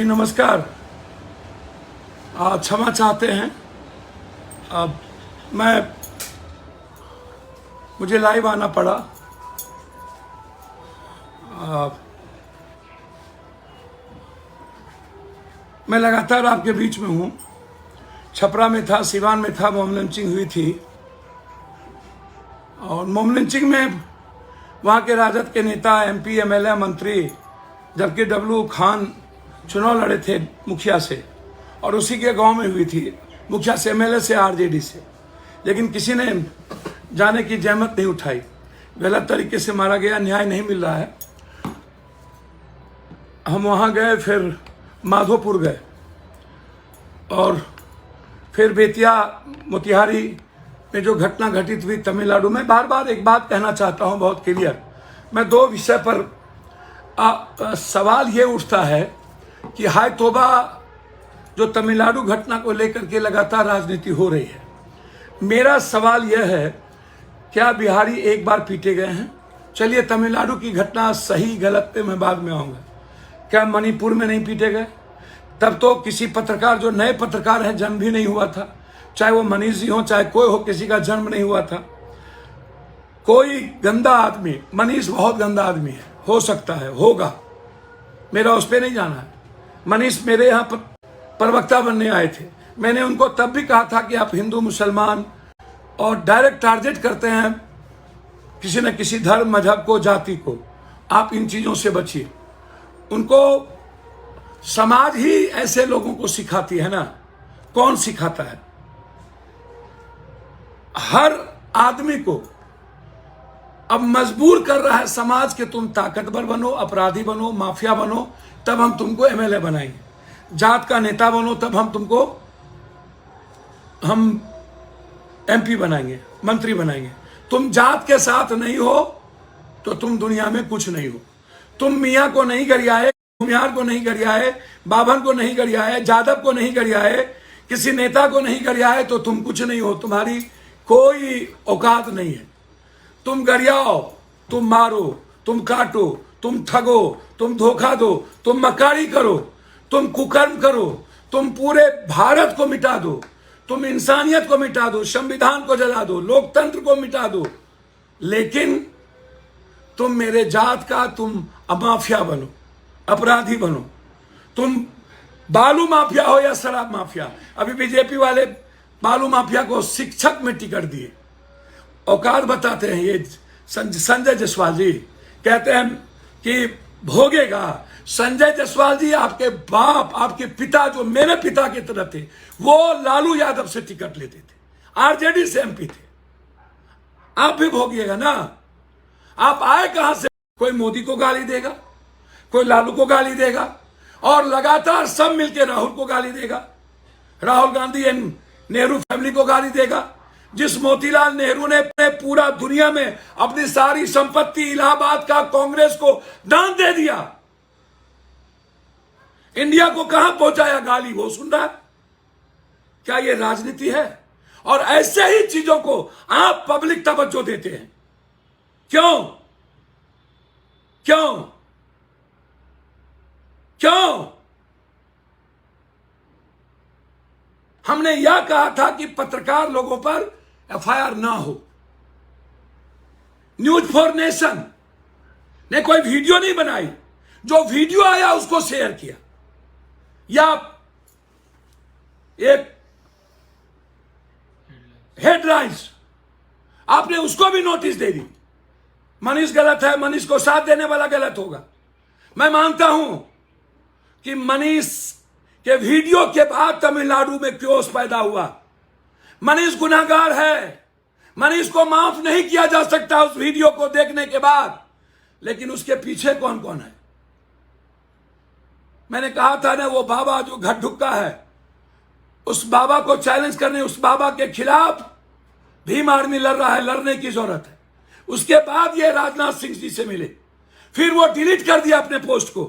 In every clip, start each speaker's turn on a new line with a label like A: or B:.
A: जी नमस्कार। क्षमा चाहते हैं, अब मुझे लाइव आना पड़ा। मैं लगातार आपके बीच में हूँ। छपरा में था, सिवान में था, मॉब लिंचिंग हुई थी और मॉब लिंचिंग में वहाँ के राजद के नेता, एमपी, एमएलए, मंत्री, जबकि डब्लू खान चुनाव लड़े थे मुखिया से और उसी के गांव में हुई थी, मुखिया से, एमएलए से, आरजेडी से, लेकिन किसी ने जाने की जहमत नहीं उठाई। गलत तरीके से मारा गया, न्याय नहीं मिल रहा है। हम वहाँ गए, फिर माधोपुर गए और फिर बेतिया, मोतिहारी में जो घटना घटित हुई तमिलनाडु में। बार बार एक बात कहना चाहता हूँ बहुत क्लियर, मैं दो विषय पर सवाल ये उठता है कि हाय तौबा, जो तमिलनाडु घटना को लेकर के लगातार राजनीति हो रही है। मेरा सवाल यह है, क्या बिहारी एक बार पीटे गए हैं? चलिए तमिलनाडु की घटना सही गलत पे मैं बाद में आऊँगा। क्या मणिपुर में नहीं पीटे गए? तब तो किसी पत्रकार, जो नए पत्रकार हैं, जन्म भी नहीं हुआ था, चाहे वो मनीष जी हो चाहे कोई हो, किसी का जन्म नहीं हुआ था। कोई गंदा आदमी, मनीष बहुत गंदा आदमी है, हो सकता है, होगा, मेरा उस पर नहीं जाना है। मनीष मेरे यहाँ प्रवक्ता बनने आए थे, मैंने उनको तब भी कहा था कि आप हिंदू मुसलमान और डायरेक्ट टारगेट करते हैं किसी न किसी धर्म, मजहब को, जाति को, आप इन चीज़ों से बचिए। उनको समाज ही ऐसे लोगों को सिखाती है ना, कौन सिखाता है? हर आदमी को अब मजबूर कर रहा है समाज के, तुम ताकतवर बनो, अपराधी बनो, माफिया बनो, तब हम तुमको एमएलए बनाएंगे। जात का नेता बनो, तब हम एमपी बनाएंगे, मंत्री बनाएंगे। तुम जात के साथ नहीं हो तो तुम दुनिया में कुछ नहीं हो। तुम मियाँ को नहीं गरियाए, भूमिहार को नहीं गरियाए, बाभन को नहीं गरियाए, जादव को नहीं गरियाए, किसी नेता को नहीं गरियाए तो तुम कुछ नहीं हो। तुम्हारी कोई औकात नहीं है। तुम गरियाओ, तुम मारो, तुम काटो, तुम ठगो, तुम धोखा दो, तुम मक्कारी करो, तुम कुकर्म करो, तुम पूरे भारत को मिटा दो, तुम इंसानियत को मिटा दो, संविधान को जला दो, लोकतंत्र को मिटा दो, लेकिन तुम मेरे जात का, तुम माफिया बनो, अपराधी बनो। तुम बालू माफिया हो या शराब माफिया। अभी बीजेपी वाले बालू माफिया को शिक्षक में टिकट दिए। औकात बताते हैं ये संजय जायसवाल जी, कहते हैं कि भोगेगा। संजय जायसवाल जी, आपके बाप, आपके पिता, जो मेरे पिता की तरह थे, वो लालू यादव से टिकट लेते थे, आरजेडी से एमपी थे। आप भी भोगिएगा ना। आप आए कहां से? कोई मोदी को गाली देगा, कोई लालू को गाली देगा और लगातार सब मिलकर राहुल को गाली देगा। राहुल गांधी एंड नेहरू फैमिली को गाली देगा। जिस मोतीलाल नेहरू ने पूरा दुनिया में अपनी सारी संपत्ति इलाहाबाद का कांग्रेस को दान दे दिया, इंडिया को कहां पहुंचाया, गाली वो सुन रहा है। क्या ये राजनीति है? और ऐसे ही चीजों को आप पब्लिक तवज्जो देते हैं। क्यों? क्यों? क्यों? हमने यह कहा था कि पत्रकार लोगों पर एफआईआर ना हो। न्यूज फॉर नेशन ने कोई वीडियो नहीं बनाई, जो वीडियो आया उसको शेयर किया, या एक हेडलाइंस आपने उसको भी नोटिस दे दी। मनीष गलत है, मनीष को साथ देने वाला गलत होगा। मैं मानता हूं कि मनीष के वीडियो के बाद तमिलनाडु में क्योस पैदा हुआ। मनीष गुनाहगार है, मनीष को माफ नहीं किया जा सकता उस वीडियो को देखने के बाद, लेकिन उसके पीछे कौन कौन है? मैंने कहा था ना, वो बाबा जो घर ढुक्का है, उस बाबा को चैलेंज करने, उस बाबा के खिलाफ भीम आर्मी लड़ रहा है, लड़ने की जरूरत है। उसके बाद ये राजनाथ सिंह जी से मिले, फिर वो डिलीट कर दिया अपने पोस्ट को।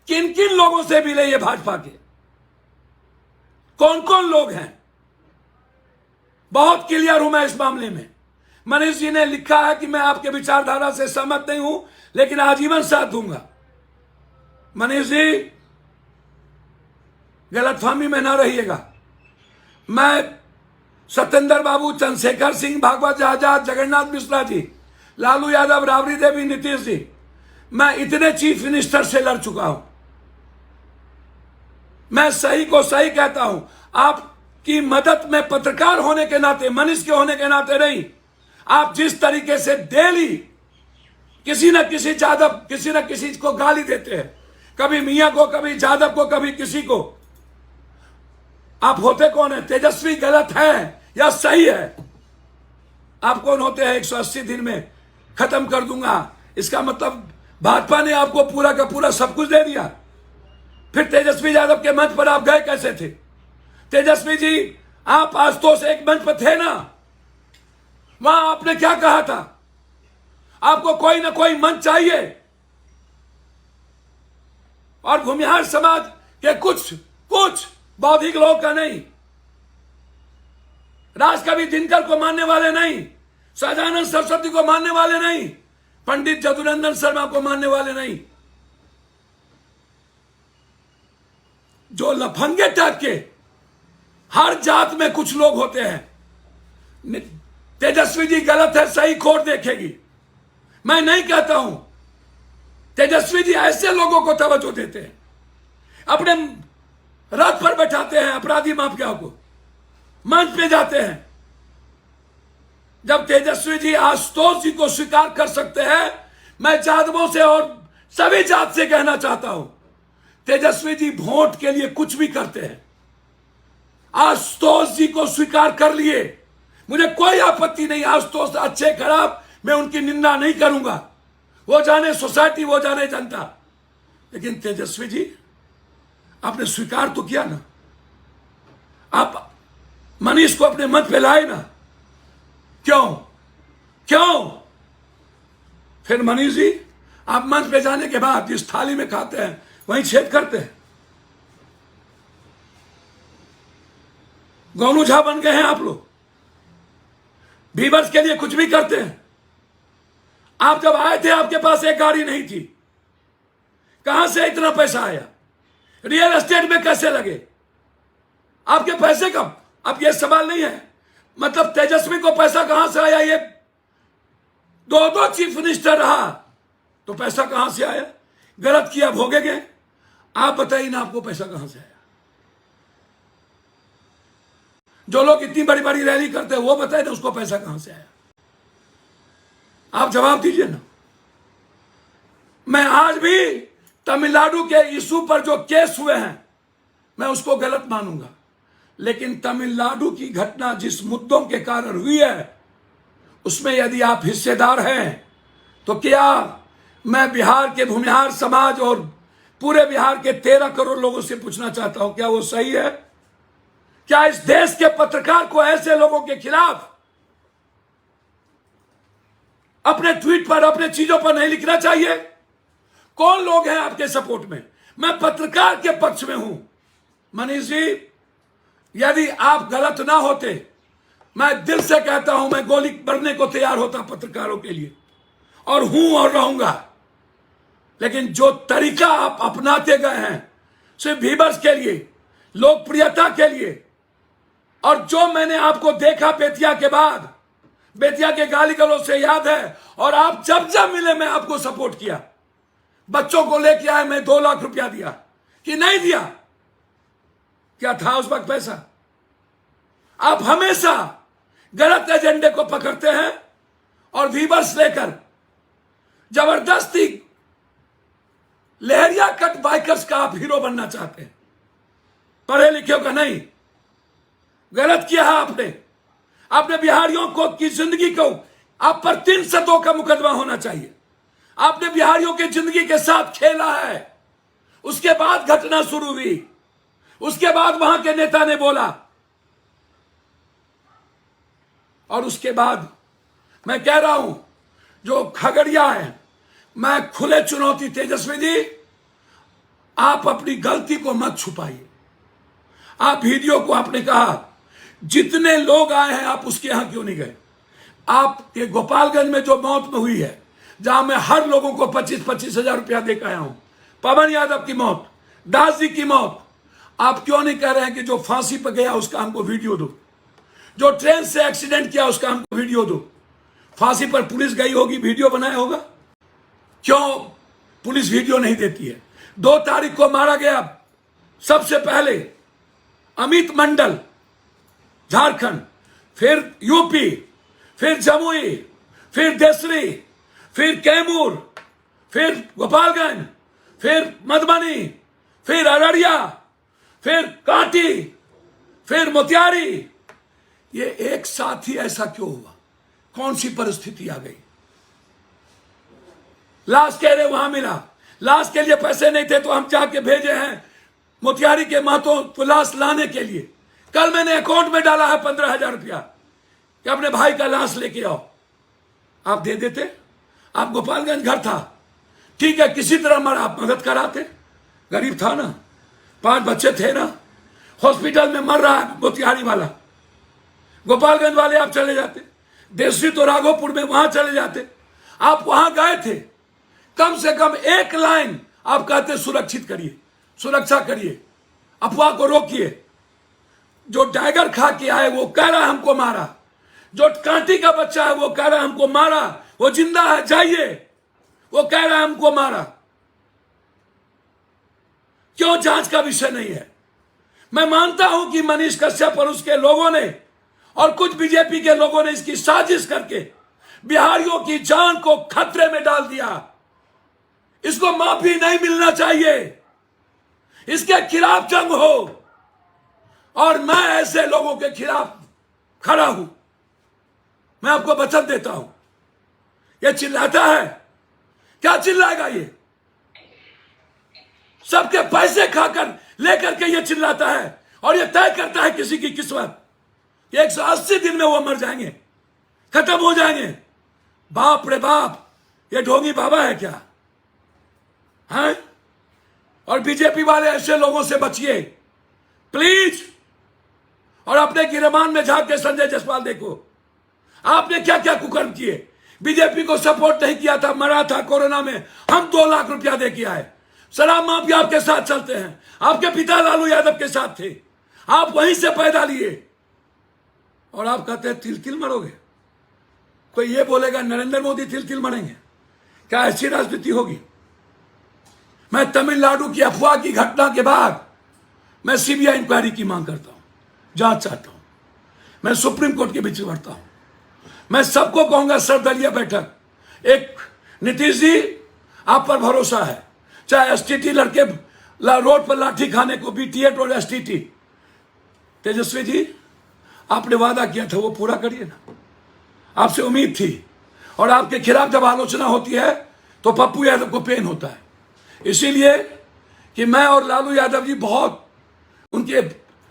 A: किन किन लोगों से मिले ये भाजपा के? कौन कौन लोग हैं? बहुत क्लियर हूं मैं इस मामले में। मनीष जी ने लिखा है कि मैं आपके विचारधारा से सहमत नहीं हूं, लेकिन आजीवन साथ दूंगा। मनीष जी, गलतफहमी में ना रहिएगा। मैं सत्येंद्र बाबू, चंद्रशेखर सिंह, भागवत आजाद, जगन्नाथ मिश्रा जी, लालू यादव, राबड़ी देवी, नीतीश जी, मैं इतने चीफ मिनिस्टर से लड़ चुका हूं। मैं सही को सही कहता हूं। आपकी मदद में पत्रकार होने के नाते, मनुष्य के होने के नाते नहीं, आप जिस तरीके से डेली किसी न किसी यादव, किसी न किसी को गाली देते हैं, कभी मियां को, कभी यादव को, कभी किसी को। आप होते कौन है? तेजस्वी गलत है या सही है? आप कौन होते हैं? 180 दिन में खत्म कर दूंगा, इसका मतलब भाजपा ने आपको पूरा का पूरा सब कुछ दे दिया। फिर तेजस्वी यादव के मंच पर आप गए कैसे थे? तेजस्वी जी, आप आशुतोष एक मंच पर थे ना, वहां आपने क्या कहा था? आपको कोई ना कोई मंच चाहिए। और भूमिहार समाज के कुछ बौद्धिक लोग का नहीं, राजकवि दिनकर को मानने वाले नहीं, सहजानंद सरस्वती को मानने वाले नहीं, पंडित जदुनंदन शर्मा को मानने वाले नहीं, जो लफंगे टाइप के हर जात में कुछ लोग होते हैं। तेजस्वी जी गलत है, सही कोर्ट देखेगी। मैं नहीं कहता हूं। तेजस्वी जी ऐसे लोगों को तवज्जो देते हैं, अपने रथ पर बैठाते हैं अपराधी माफिया को, मंच पे जाते हैं। जब तेजस्वी जी आशुतोष जी को स्वीकार कर सकते हैं, मैं यादवों से और सभी जात से कहना चाहता हूं, तेजस्वी जी वोट के लिए कुछ भी करते हैं। आशुतोष जी को स्वीकार कर लिए, मुझे कोई आपत्ति नहीं। आशुतोष अच्छे खराब मैं उनकी निंदा नहीं करूंगा, वो जाने सोसाइटी, वो जाने जनता। लेकिन तेजस्वी जी, आपने स्वीकार तो किया ना, आप मनीष को अपने मंच पे लाए ना। क्यों? फिर मनीष जी, आप मंच पे जाने के बाद जिस थाली में खाते हैं वहीं छेद करते हैं। गोनू झा बन गए हैं आप लोग, व्यूअर्स के लिए कुछ भी करते हैं। आप जब आए थे, आपके पास एक गाड़ी नहीं थी, कहां से इतना पैसा आया? रियल एस्टेट में कैसे लगे आपके पैसे? कब? अब यह सवाल नहीं है। मतलब तेजस्वी को पैसा कहां से आया? ये दो चीफ मिनिस्टर रहा तो पैसा कहां से आया? गलत किया, भोगेंगे। आप बताइए ना, आपको पैसा कहां से आया? जो लोग इतनी बड़ी बड़ी रैली करते हैं वो बताए ना, उसको पैसा कहां से आया? आप जवाब दीजिए ना। मैं आज भी तमिलनाडु के इशू पर जो केस हुए हैं, मैं उसको गलत मानूंगा। लेकिन तमिलनाडु की घटना जिस मुद्दों के कारण हुई है, उसमें यदि आप हिस्सेदार हैं, तो क्या मैं बिहार के भूमिहार समाज और पूरे बिहार के 13 करोड़ लोगों से पूछना चाहता हूं, क्या वो सही है? क्या इस देश के पत्रकार को ऐसे लोगों के खिलाफ अपने ट्वीट पर, अपने चीजों पर नहीं लिखना चाहिए? कौन लोग हैं आपके सपोर्ट में? मैं पत्रकार के पक्ष में हूं। मनीष जी, यदि आप गलत ना होते, मैं दिल से कहता हूं, मैं गोली भरने को तैयार होता पत्रकारों के लिए, और हूं और रहूंगा। लेकिन जो तरीका आप अपनाते गए हैं, सिर्फ व्यूअर्स के लिए, लोकप्रियता के लिए, और जो मैंने आपको देखा बेतिया के बाद, बेतिया के गाली गलौज से याद है, और आप जब जब मिले मैं आपको सपोर्ट किया। बच्चों को लेके आए, मैं 2 लाख रुपया दिया कि नहीं दिया? क्या था उस वक्त पैसा? आप हमेशा गलत एजेंडे को पकड़ते हैं और व्यूअर्स लेकर जबरदस्ती लहरिया कट बाइकर्स का आप हीरो बनना चाहते हैं, पढ़े लिखे का नहीं। गलत किया है आपने। आपने बिहारियों को की जिंदगी को, आप पर 302 का मुकदमा होना चाहिए। आपने बिहारियों की जिंदगी के साथ खेला है। उसके बाद घटना शुरू हुई, उसके बाद वहां के नेता ने बोला, और उसके बाद मैं कह रहा हूं, जो खगड़िया है, मैं खुले चुनौती, तेजस्वी जी, आप अपनी गलती को मत छुपाइए। आप वीडियो को, आपने कहा जितने लोग आए हैं, आप उसके यहां क्यों नहीं गए? आपके गोपालगंज में जो मौत में हुई है, जहां मैं हर लोगों को 25-25 हजार रुपया देकर आया हूं, पवन यादव की मौत, दास जी की मौत, आप क्यों नहीं कह रहे हैं कि जो फांसी पर गया उसका हमको वीडियो दो, जो ट्रेन से एक्सीडेंट किया उसका हमको वीडियो दो। फांसी पर पुलिस गई होगी, वीडियो बनाया होगा, क्यों पुलिस वीडियो नहीं देती है? 2 तारीख को मारा गया सबसे पहले अमित मंडल झारखंड, फिर यूपी, फिर जमुई, फिर देसरी, फिर कैमूर, फिर गोपालगंज, फिर मधुबनी, फिर अररिया, फिर कांटी, फिर मोतिहारी। ये एक साथ ही ऐसा क्यों हुआ? कौन सी परिस्थिति आ गई? लाश कह रहे वहां मिला, लाश के लिए पैसे नहीं थे तो हम जाके भेजे हैं मोतिहारी के महतो को लाश लाने के लिए। कल मैंने अकाउंट में डाला है 15,000 रुपया कि अपने भाई का लाश लेके आओ। आप दे देते? आप गोपालगंज घर था, ठीक है, किसी तरह मर आप मदद कराते, गरीब था ना, 5 बच्चे थे ना, हॉस्पिटल में मर रहा है मोतिहारी वाला, गोपालगंज वाले आप चले जाते, देसरी तो राघोपुर में वहां चले जाते। आप वहां गए थे, कम से कम एक लाइन आप कहते सुरक्षित करिए, सुरक्षा करिए, अफवाह को रोकिए। जो टाइगर खा के आए वो कह रहा है हमको मारा, जो कांटी का बच्चा है वो कह रहा है हमको मारा, वो जिंदा है जाइए, वो कह रहा है हमको मारा। क्यों जांच का विषय नहीं है? मैं मानता हूं कि मनीष कश्यप और उसके लोगों ने और कुछ बीजेपी के लोगों ने इसकी साजिश करके बिहारियों की जान को खतरे में डाल दिया। इसको माफी नहीं मिलना चाहिए, इसके खिलाफ जंग हो, और मैं ऐसे लोगों के खिलाफ खड़ा हूं। मैं आपको वचन देता हूं। ये चिल्लाता है, क्या चिल्लाएगा? ये सबके पैसे खाकर लेकर के ये चिल्लाता है और ये तय करता है किसी की किस्मत। 180 दिन में वो मर जाएंगे, खत्म हो जाएंगे। बाप रे बाप, ये ढोंगी बाबा है क्या? हैं? और बीजेपी वाले ऐसे लोगों से बचिए प्लीज। और अपने गिरबान में झांक के संजय जायसवाल देखो, आपने क्या क्या कुकर्म किए। बीजेपी को सपोर्ट नहीं किया था, मरा था कोरोना में, हम 2 लाख रुपया दे के आए। शराब माफिया आपके साथ चलते हैं, आपके पिता लालू यादव के साथ थे, आप वहीं से पैदा लिए, और आप कहते हैं तिल तिल मरोगे। कोई ये बोलेगा नरेंद्र मोदी तिल तिल मरेंगे? क्या ऐसी राजनीति होगी? मैं तमिलनाडु की अफवाह की घटना के बाद मैं सीबीआई इंक्वायरी की मांग करता हूं, जांच चाहता हूं। मैं सुप्रीम कोर्ट के बीच बढ़ता हूं। मैं सबको कहूंगा सर्वदलीय बैठक। एक नीतीश जी, आप पर भरोसा है, चाहे एसटीटी लड़के रोड पर लाठी खाने को, बीटीएट और एसटीटी। तेजस्वी जी, आपने वादा किया था वो पूरा करिए ना, आपसे उम्मीद थी। और आपके खिलाफ जब आलोचना होती है तो पप्पू यादव को पेन होता है, इसीलिए कि मैं और लालू यादव जी बहुत उनके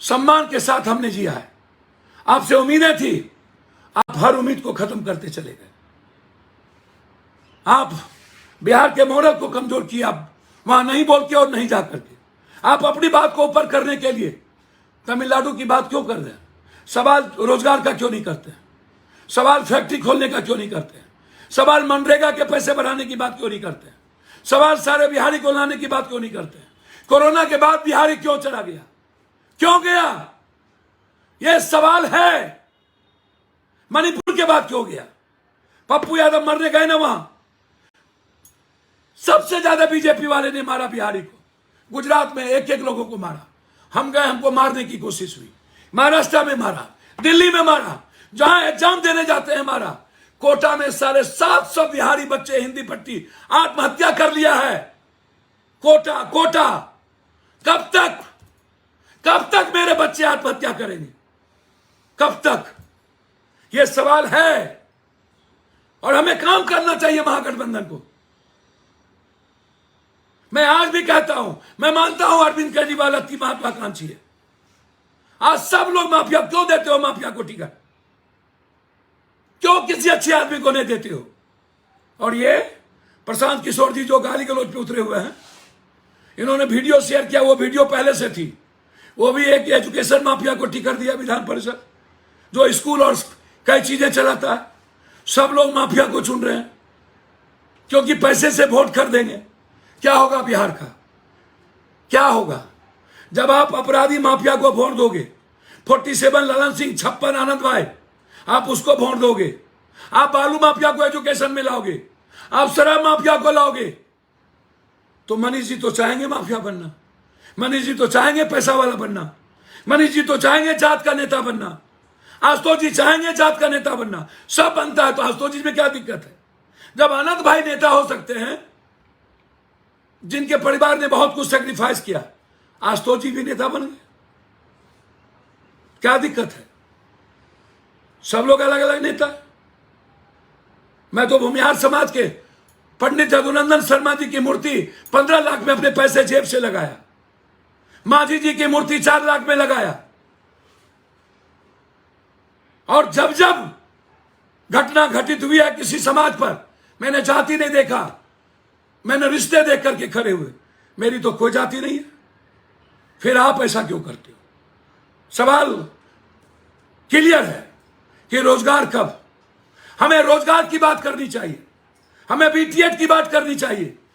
A: सम्मान के साथ हमने जिया है। आपसे उम्मीदें थी, आप हर उम्मीद को खत्म करते चले गए। आप बिहार के मॉडल को कमजोर किया, वहां नहीं बोल के और नहीं जा करके। आप अपनी बात को ऊपर करने के लिए तमिलनाडु की बात क्यों कर रहे हैं? सवाल रोजगार का क्यों नहीं करते? सवाल फैक्ट्री खोलने का क्यों नहीं करते? सवाल मनरेगा के पैसे बढ़ाने की बात क्यों नहीं करते? सवाल सारे बिहारी को लाने की बात क्यों नहीं करते? कोरोना के बाद बिहारी क्यों चला गया, क्यों गया? यह सवाल है। मणिपुर के बाद क्यों गया? पप्पू यादव मरने गए ना, वहां सबसे ज्यादा बीजेपी वाले ने मारा बिहारी को। गुजरात में 1-1 लोगों को मारा, हम गए, हमको मारने की कोशिश हुई। महाराष्ट्र में मारा, दिल्ली में मारा, जहां एग्जाम देने जाते हैं मारा। कोटा में 750 बिहारी बच्चे हिंदी पट्टी आत्महत्या कर लिया है। कोटा कोटा, कब तक मेरे बच्चे आत्महत्या करेंगे? कब तक? यह सवाल है, और हमें काम करना चाहिए महागठबंधन को। मैं आज भी कहता हूं, मैं मानता हूं अरविंद केजरीवाल अति महत्वाकांक्षी है। आज सब लोग माफिया क्यों देते हो? माफिया को टिकट क्यों किसी अच्छे आदमी को नहीं देते हो? और ये प्रशांत किशोर जी जो गाली गलौज पे उतरे हुए हैं, इन्होंने वीडियो शेयर किया, वो वीडियो पहले से थी। वो भी एक एजुकेशन माफिया को टिकट दिया विधान परिषद, जो स्कूल और कई चीजें चलाता है। सब लोग माफिया को चुन रहे हैं क्योंकि पैसे से वोट खरीदेंगे। क्या होगा बिहार का? क्या होगा? जब आप अपराधी माफिया को वोट दोगे, 47 ललन सिंह, 56 आनंद भाई, आप उसको वोट दोगे, आप बालू माफिया को एजुकेशन में लाओगे, आप शराब माफिया को लाओगे, तो मनीष जी तो चाहेंगे माफिया बनना, मनीष जी तो चाहेंगे पैसा वाला बनना, मनीष जी तो चाहेंगे जात का नेता बनना, आशुतोष जी चाहेंगे जात का नेता बनना। सब बनता है तो आशुतोष जी में क्या दिक्कत है? जब आनंद भाई नेता हो सकते हैं, जिनके परिवार ने बहुत कुछ सेक्रीफाइस किया, आशुतोष जी भी नेता बन गए, क्या दिक्कत है? सब लोग अलग अलग नेता। मैं तो भूमिहार समाज के पंडित जदुनंदन शर्मा जी की मूर्ति 15 लाख में अपने पैसे जेब से लगाया, मांझी जी की मूर्ति 4 लाख में लगाया, और जब जब घटना घटित हुई है किसी समाज पर, मैंने जाति नहीं देखा, मैंने रिश्ते देख करके खड़े हुए। मेरी तो कोई जाति नहीं है, फिर आप ऐसा क्यों करते हो? सवाल क्लियर है कि रोजगार कब? हमें रोजगार की बात करनी चाहिए, हमें बीटीएड की बात करनी चाहिए,